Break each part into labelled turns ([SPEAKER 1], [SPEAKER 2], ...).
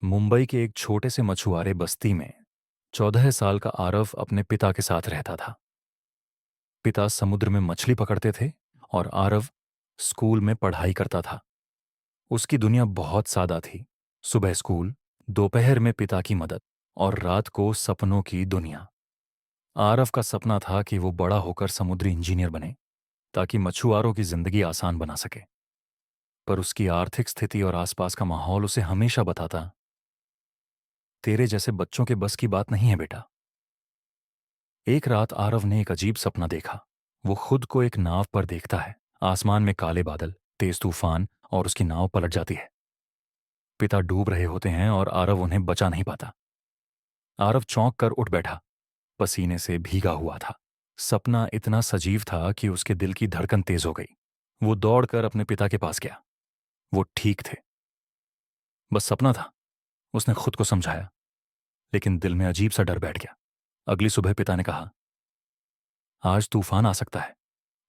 [SPEAKER 1] मुंबई के एक छोटे से मछुआरे बस्ती में 14 साल का आरव अपने पिता के साथ रहता था। पिता समुद्र में मछली पकड़ते थे और आरव स्कूल में पढ़ाई करता था। उसकी दुनिया बहुत सादा थी। सुबह स्कूल, दोपहर में पिता की मदद और रात को सपनों की दुनिया। आरव का सपना था कि वो बड़ा होकर समुद्री इंजीनियर बने ताकि मछुआरों की जिंदगी आसान बना सके। पर उसकी आर्थिक स्थिति और आसपास का माहौल उसे हमेशा बताता, तेरे जैसे बच्चों के बस की बात नहीं है बेटा। एक रात आरव ने एक अजीब सपना देखा। वो खुद को एक नाव पर देखता है। आसमान में काले बादल, तेज तूफान और उसकी नाव पलट जाती है। पिता डूब रहे होते हैं और आरव उन्हें बचा नहीं पाता। आरव चौंक कर उठ बैठा, पसीने से भीगा हुआ था। सपना इतना सजीव था कि उसके दिल की धड़कन तेज हो गई। वो दौड़कर अपने पिता के पास गया। वो ठीक थे। बस सपना था, उसने खुद को समझाया, लेकिन दिल में अजीब सा डर बैठ गया। अगली सुबह पिता ने कहा, आज तूफान आ सकता है,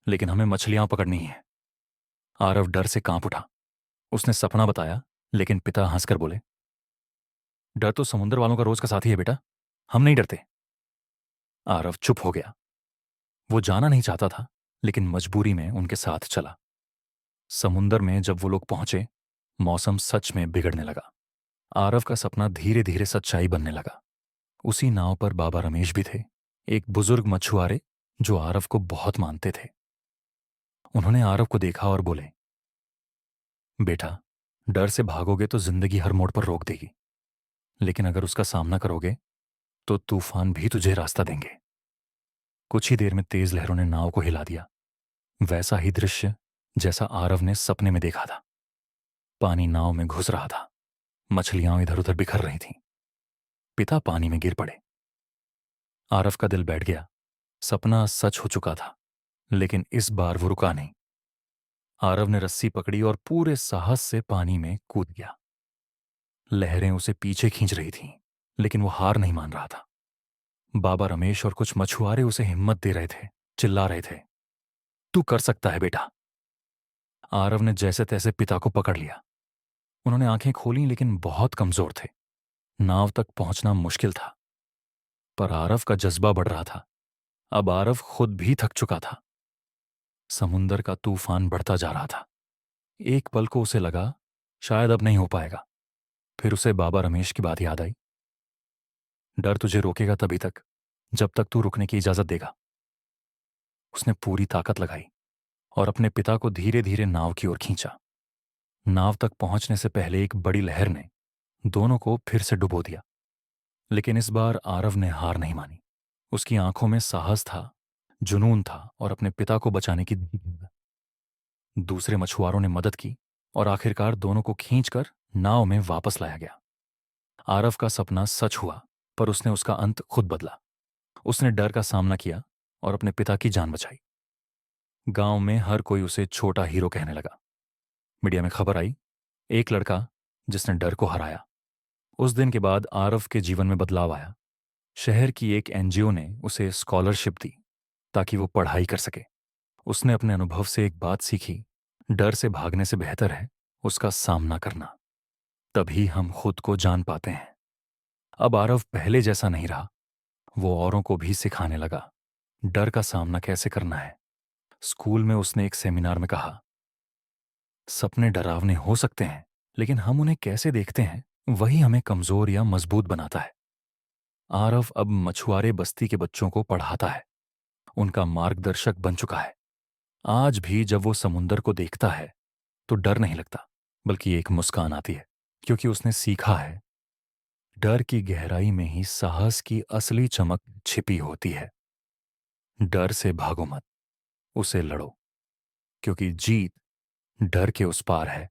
[SPEAKER 1] लेकिन हमें मछलियां पकड़नी है। आरव डर से कांप उठा। उसने सपना बताया, लेकिन पिता हंसकर बोले, डर तो समुद्र वालों का रोज का साथी है बेटा, हम नहीं डरते। आरव चुप हो गया। वो जाना नहीं चाहता था, लेकिन मजबूरी में उनके साथ चला। समुंदर में जब वो लोग पहुंचे, मौसम सच में बिगड़ने लगा। आरव का सपना धीरे धीरे सच्चाई बनने लगा। उसी नाव पर बाबा रमेश भी थे, एक बुजुर्ग मछुआरे जो आरव को बहुत मानते थे। उन्होंने आरव को देखा और बोले, बेटा, डर से भागोगे तो जिंदगी हर मोड़ पर रोक देगी, लेकिन अगर उसका सामना करोगे तो तूफान भी तुझे रास्ता देंगे। कुछ ही देर में तेज लहरों ने नाव को हिला दिया। वैसा ही दृश्य जैसा आरव ने सपने में देखा था। पानी नाव में घुस रहा था। मछलियां इधर उधर बिखर रही थीं। पिता पानी में गिर पड़े। आरव का दिल बैठ गया। सपना सच हो चुका था, लेकिन इस बार वो रुका नहीं। आरव ने रस्सी पकड़ी और पूरे साहस से पानी में कूद गया। लहरें उसे पीछे खींच रही थीं, लेकिन वो हार नहीं मान रहा था। बाबा रमेश और कुछ मछुआरे उसे हिम्मत दे रहे थे, चिल्ला रहे थे, तू कर सकता है बेटा। आरव ने जैसे तैसे पिता को पकड़ लिया। उन्होंने आंखें खोलीं, लेकिन बहुत कमजोर थे। नाव तक पहुंचना मुश्किल था, पर आरव का जज्बा बढ़ रहा था। अब आरव खुद भी थक चुका था। समुंदर का तूफान बढ़ता जा रहा था। एक पल को उसे लगा, शायद अब नहीं हो पाएगा। फिर उसे बाबा रमेश की बात याद आई। डर तुझे रोकेगा तभी तक, जब तक तू रुकने की इजाजत देगा। उसने पूरी ताकत लगाई और अपने पिता को धीरे धीरे नाव की ओर खींचा। नाव तक पहुंचने से पहले एक बड़ी लहर ने दोनों को फिर से डुबो दिया, लेकिन इस बार आरव ने हार नहीं मानी। उसकी आंखों में साहस था, जुनून था और अपने पिता को बचाने की जिद। दूसरे मछुआरों ने मदद की और आखिरकार दोनों को खींचकर नाव में वापस लाया गया। आरव का सपना सच हुआ, पर उसने उसका अंत खुद बदला। उसने डर का सामना किया और अपने पिता की जान बचाई। गांव में हर कोई उसे छोटा हीरो कहने लगा। मीडिया में खबर आई, एक लड़का जिसने डर को हराया। उस दिन के बाद आरव के जीवन में बदलाव आया। शहर की एक एनजीओ ने उसे स्कॉलरशिप दी ताकि वो पढ़ाई कर सके। उसने अपने अनुभव से एक बात सीखी, डर से भागने से बेहतर है उसका सामना करना। तभी हम खुद को जान पाते हैं। अब आरव पहले जैसा नहीं रहा। वो औरों को भी सिखाने लगा डर का सामना कैसे करना है। स्कूल में उसने एक सेमिनार में कहा, सपने डरावने हो सकते हैं, लेकिन हम उन्हें कैसे देखते हैं वही हमें कमजोर या मजबूत बनाता है। आरव अब मछुआरे बस्ती के बच्चों को पढ़ाता है, उनका मार्गदर्शक बन चुका है। आज भी जब वो समुंदर को देखता है तो डर नहीं लगता, बल्कि एक मुस्कान आती है, क्योंकि उसने सीखा है डर की गहराई में ही साहस की असली चमक छिपी होती है। डर से भागो मत, उसे लड़ो, क्योंकि जीत डर के उस पार है।